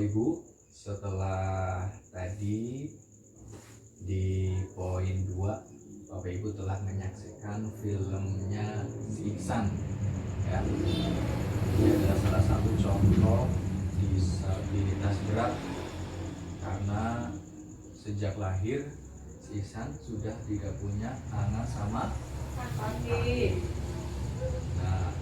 Ibu, setelah tadi di poin 2 Bapak Ibu telah menyaksikan filmnya si Ihsan ya. Dia adalah salah satu contoh disabilitas berat karena sejak lahir si Ihsan sudah tidak punya tangan sama kaki. Nah,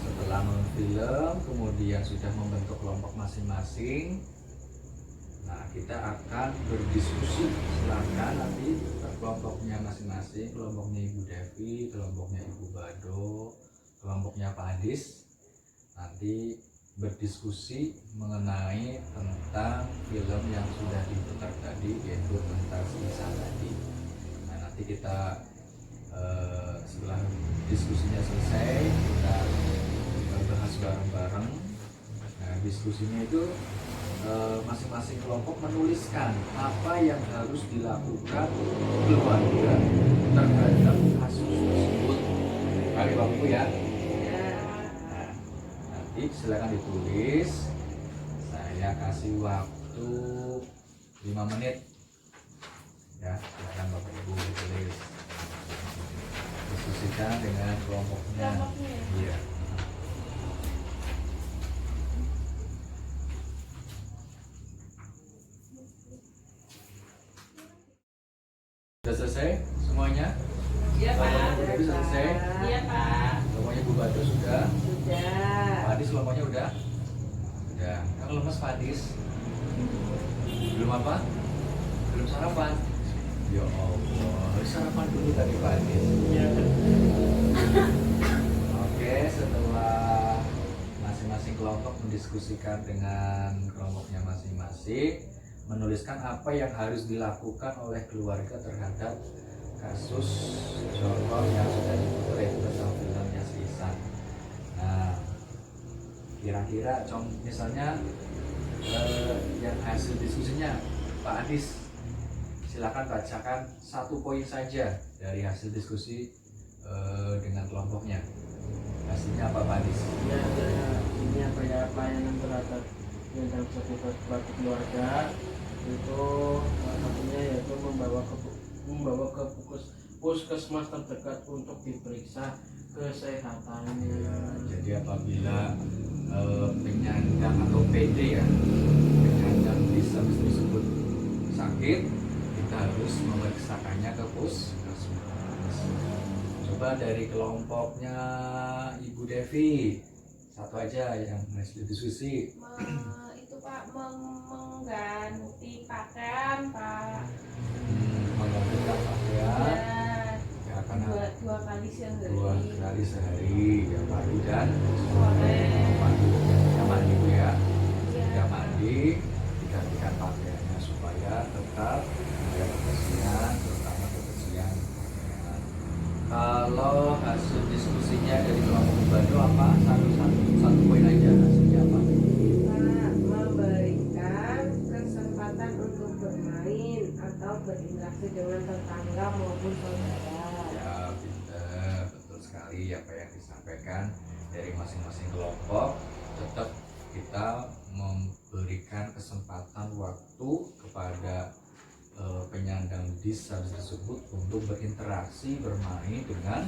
setelah memfilm kemudian sudah membentuk kelompok masing-masing. Nah, kita akan berdiskusi, silakan nanti kelompoknya masing-masing, kelompoknya Ibu Devi, kelompoknya Ibu Bado, kelompoknya Pak Adis, nanti berdiskusi mengenai tentang film yang sudah diputar tadi, yaitu tentang si Ihsan tadi. Nah, nanti kita setelah diskusinya selesai, kita bahas bareng-bareng. Nah, diskusinya itu masing-masing kelompok menuliskan apa yang harus dilakukan keluarga terhadap kasus tersebut. Mari Bapak Ibu ya. Nah, nanti silakan ditulis. Saya kasih waktu 5 menit. Ya, silakan Bapak Ibu ditulis. Diskusikan dengan kelompoknya. Iya. Sudah selesai semuanya? Iya Pak. Sudah selesai? Iya Pak. Kelompoknya Bu Bado sudah? Sudah. Pak Adis kelompoknya udah? Udah. Yang lemes Pak Adis? Belum apa? Belum sarapan? Ya Allah, sarapan dulu tadi Pak Adis. Iya. Oke, setelah masing-masing kelompok mendiskusikan dengan kelompoknya masing-masing, menuliskan apa yang harus dilakukan oleh keluarga terhadap kasus contoh yang sudah diputar itu tentang filmnya si Ihsan. Nah, kira-kira misalnya yang hasil diskusinya Pak Adis, silakan bacakan 1 poin saja dari hasil diskusi dengan kelompoknya. Hasilnya apa Pak Adis? Ya, ini apa ya, pelayanan terhadap yang sekitar keluarga itu salah satunya yaitu membawa ke puskesmas terdekat untuk diperiksa kesehatannya. Jadi apabila penyandang atau PD ya, penyandang disabilitas tersebut sakit, kita harus memeriksakannya ke puskesmas. Coba dari kelompoknya Ibu Devi, satu aja yang hasil diskusi. Itu Pak, mengganti pakaian Pak. Menggantikan pakaian. Ya, karena Dua kali sehari. 2 kali sehari, ya pagi dan Sore. pagi. Ya mandi Bu ya. Iya. Ya mandi, digantikan pakaiannya supaya tetap ada kebersihan, terutama kebersihan pakaian. Kalau hasil diskusinya dari kelompok Bado apa? Satu poin aja hasilnya apa? Pak, memberikan kesempatan untuk bermain atau berinteraksi dengan tetangga maupun saudara. Ya, pinter, betul sekali apa yang disampaikan dari masing-masing kelompok. Tetap kita memberikan kesempatan waktu kepada penyandang disabilitas tersebut untuk berinteraksi, bermain dengan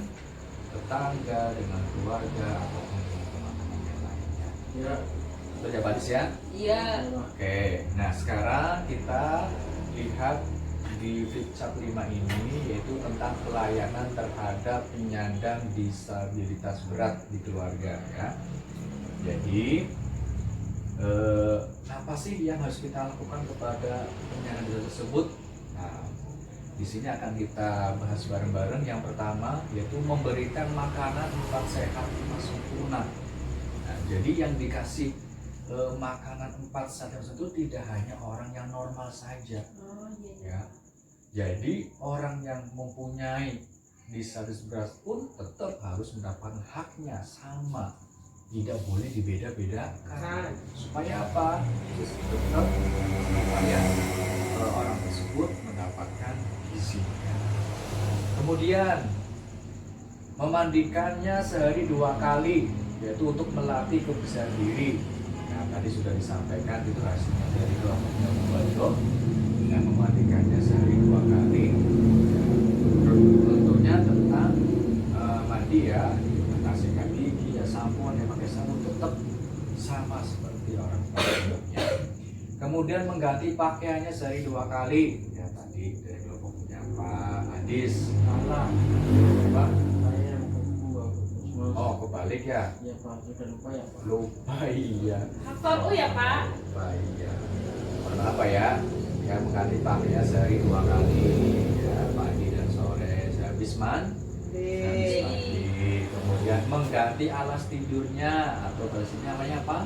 tetangga, dengan keluarga ataupun dengan teman-teman yang lainnya. Ya, Betul ya Pak Adis ya? Iya. Oke, nah sekarang kita lihat di Fitcap 5 ini, yaitu tentang pelayanan terhadap penyandang disabilitas berat di keluarga ya. Jadi apa sih yang harus kita lakukan kepada penyandang disabilitas tersebut? Nah, di sini akan kita bahas bareng-bareng. Yang pertama yaitu memberikan makanan 4 sehat 5 sempurna. Nah, jadi yang dikasih makanan 4 sehat itu tidak hanya orang yang normal saja. Oh iya. Ya, jadi orang yang mempunyai disabilitas berat pun tetap harus mendapatkan haknya sama, tidak boleh dibeda-bedakan. Supaya apa? Tetap supaya orang tersebut mendapatkan gizinya. Kemudian memandikannya sehari 2 kali, yaitu untuk melatih kebersihan diri. Nah, Nah, tadi sudah disampaikan itu hasilnya dari kelompoknya Bumbaldo yang memandikannya sehari 2 kali. Tentunya tentang mandi ya, kasihkan gigi ya, sampo ya, pakai sampo tetap sama seperti orang pada umumnya. Kemudian mengganti pakaiannya sehari 2 kali ya, tadi dari kelompoknya Pak Adis. Salah. Pak, Saya yang membawa ke puskesmas. oh kebalik ya, Iya Pak, sudah lupa ya Pak. lupa iya. Faktor U ya Pak. Lupa iya. Apa ya? Ya mengganti pakaiannya sehari 2 kali ya, pagi dan sore. Habis habis mandi. Kemudian mengganti alas tidurnya atau bahasanya namanya apa?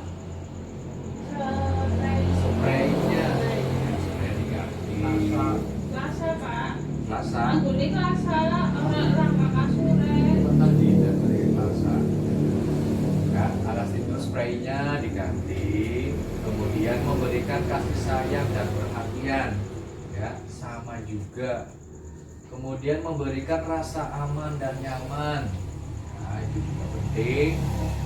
Spraynya. Spray diganti. Lasa Pak. Lasa. Anggone lasa orang kasure. Tadi dari lasa. Ya, alas tidur spraynya diganti. Kemudian memberikan kasih sayang dan perhatian. Ya, sama juga. Kemudian memberikan rasa aman dan nyaman. Nah, itu juga penting.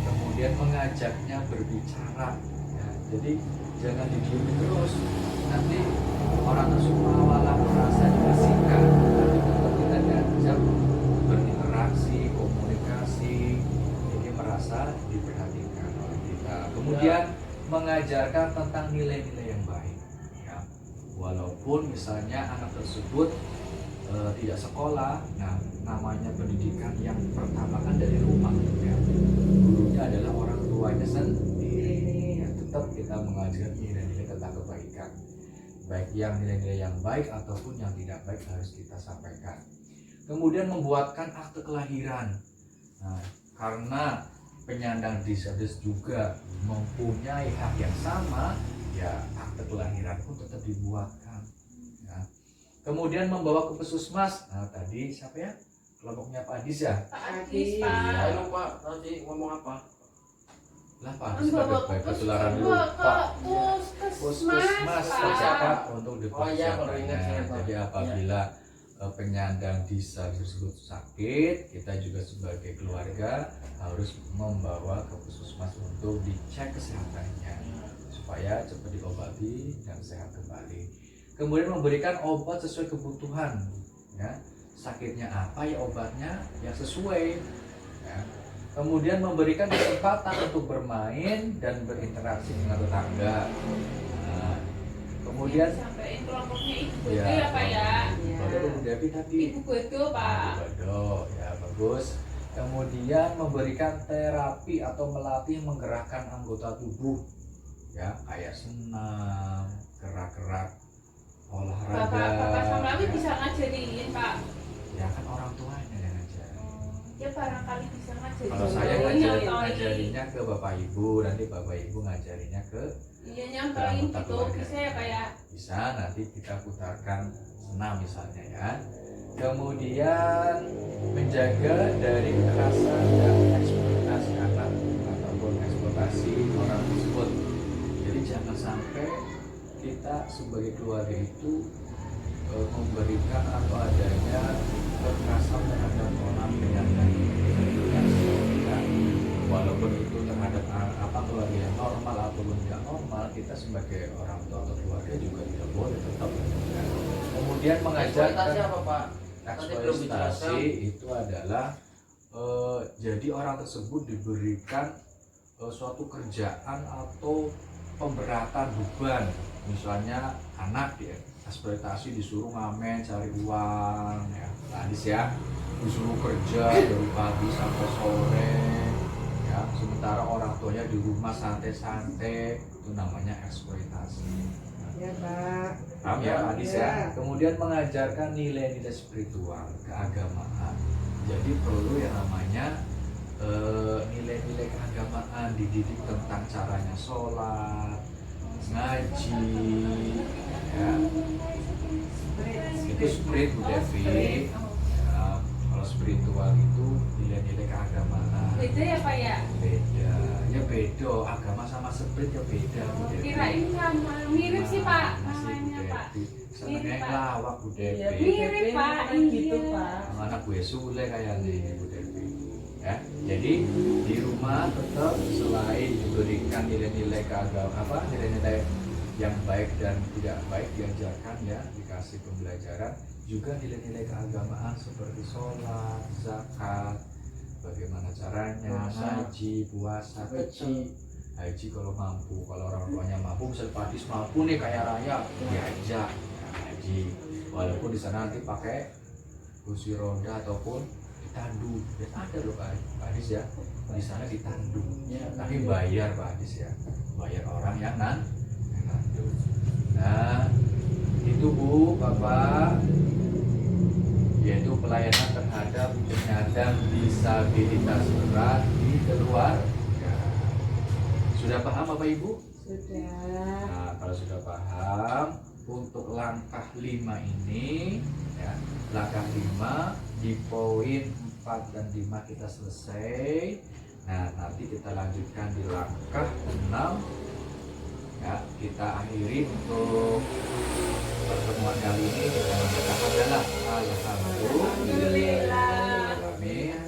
Kemudian mengajaknya berbicara. Ya, jadi jangan didiami terus. Nanti orang tersebut awalan merasa diasingkan. Tapi tetap kita diajak berinteraksi, komunikasi. Jadi merasa diperhatikan oleh kita. Kemudian mengajarkan tentang nilai-nilai yang baik. Ya, walaupun misalnya anak tersebut tidak sekolah, nah namanya pendidikan yang pertama kan dari rumah ya. Gurunya adalah orang tuanya sendiri. Ya, tetap kita mengajarkan nilai-nilai tentang kebaikan, baik yang nilai-nilai yang baik ataupun yang tidak baik harus kita sampaikan. Kemudian membuatkan akte kelahiran. Nah, karena penyandang disabilitas juga mempunyai hak yang sama, ya akte kelahiran pun tetap dibuatkan. Ya. Kemudian membawa ke puskesmas. Nah, tadi siapa ya? Kelompoknya Pak Adis ya? Pak Adis Pak. Saya lupa tadi ngomong apa. Lah Pak Adis pada baik ketularan Ke lupa. puskesmas Pak Pak. untuk Oh iya, kalau ingat saya, Pak. Jadi apabila penyandang disabilitas tersebut sakit, kita juga sebagai keluarga harus membawa ke puskesmas untuk dicek kesehatannya supaya cepat diobati dan sehat kembali. Kemudian memberikan obat sesuai kebutuhan, ya. Sakitnya apa ya obatnya yang sesuai. Ya. Kemudian memberikan kesempatan untuk bermain dan berinteraksi dengan tetangga. Nah, kemudian Sampaiin kelompoknya Ibu ya, Bodo ya Pak ya. Bodo Bu Devi tadi. Ibu Bodo Pak. Bodo, ya bagus. Kemudian memberikan terapi atau melatih menggerakkan anggota tubuh, ya kayak senam, gerak-gerak, olahraga. Bapak Samlawi ya. bisa ngajarin Pak. Ya kan orang tuanya yang ngajarin. Ya barangkali bisa ngajarin. Kalau saya Oh, ngajarin, nyontohin. ngajarinnya ke bapak ibu, nanti bapak ibu ngajarinnya ke Iya nyontohin anggota gitu keluarga. bisa ya Pak ya. Bisa, nanti kita putarkan senam misalnya ya. Kemudian menjaga dari kekerasan dan eksploitasi anak ataupun eksploitasi orang tersebut. Jadi jangan sampai kita sebagai keluarga itu memberikan atau adanya kekerasan terhadap orang penyandang disabilitas. Walaupun itu terhadap keluarga yang normal ataupun tidak normal, kita sebagai orang tua atau keluarga juga tidak boleh tetap. Ya. Kemudian mengajarkan Eksploitasi apa Pak? Tadi belum dijelaskan. eksploitasi itu adalah jadi orang tersebut diberikan suatu kerjaan atau pemberatan beban. Misalnya anak ya eksploitasi disuruh ngamen cari uang ya, Adis ya, disuruh kerja dari pagi sampai sore ya, sementara orang tuanya di rumah santai-santai, itu namanya eksploitasi. Ya Pak. Paham ya Pak Adis ya? Ya. Kemudian mengajarkan nilai-nilai spiritual, keagamaan. Jadi perlu yang namanya nilai-nilai keagamaan, dididik tentang caranya sholat, ngaji, ya. Itu spirit Bu Devi. Ya, kalau spiritual itu nilai-nilai keagamaan. Beda ya Pak ya. Beda, ya beda. Agama sama spirit ya beda Bu Devi. Kirain sama mirip sih Pak Masih Bu namanya Pak. Devi. Mirip, Senengnya Pak. ngelawak Bu Iya, Devi. Mirip, Pak. gitu Iya. Pak. Anak gue Sule kayaknya Bu Devi. Ya. Jadi di rumah tetap selain diberikan nilai-nilai keagamaan, nilai-nilai yang baik dan tidak baik diajarkan ya, dikasih pembelajaran juga nilai-nilai keagamaan seperti sholat, zakat, bagaimana caranya, haji, puasa, haji kalau mampu, kalau orang tuanya mampu, misalnya Pak Adis mampu nih kaya raya, diajak haji, walaupun di sana nanti pakai kursi roda ataupun ditandu, dan ada loh Pak Adis ya, di sana ditandu, ya, tapi bayar Pak Adis ya, bayar orang yang nandu. Nah itu Bu, Bapak, yaitu pelayanan terhadap penyandang disabilitas berat di keluarga. Sudah paham Bapak Ibu? Sudah. Nah, kalau sudah paham, untuk langkah 5 ini ya, langkah 5 di poin 4 dan 5 kita selesai. Nah, nanti kita lanjutkan di langkah 6 ya, kita akhiri untuk pertemuan kali ini dengan berkata alhamdulillah. Amin.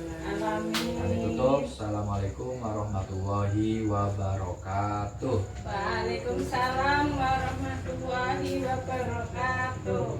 Kami tutup. Assalamualaikum warahmatullahi wabarakatuh. Waalaikumsalam warahmatullahi wabarakatuh.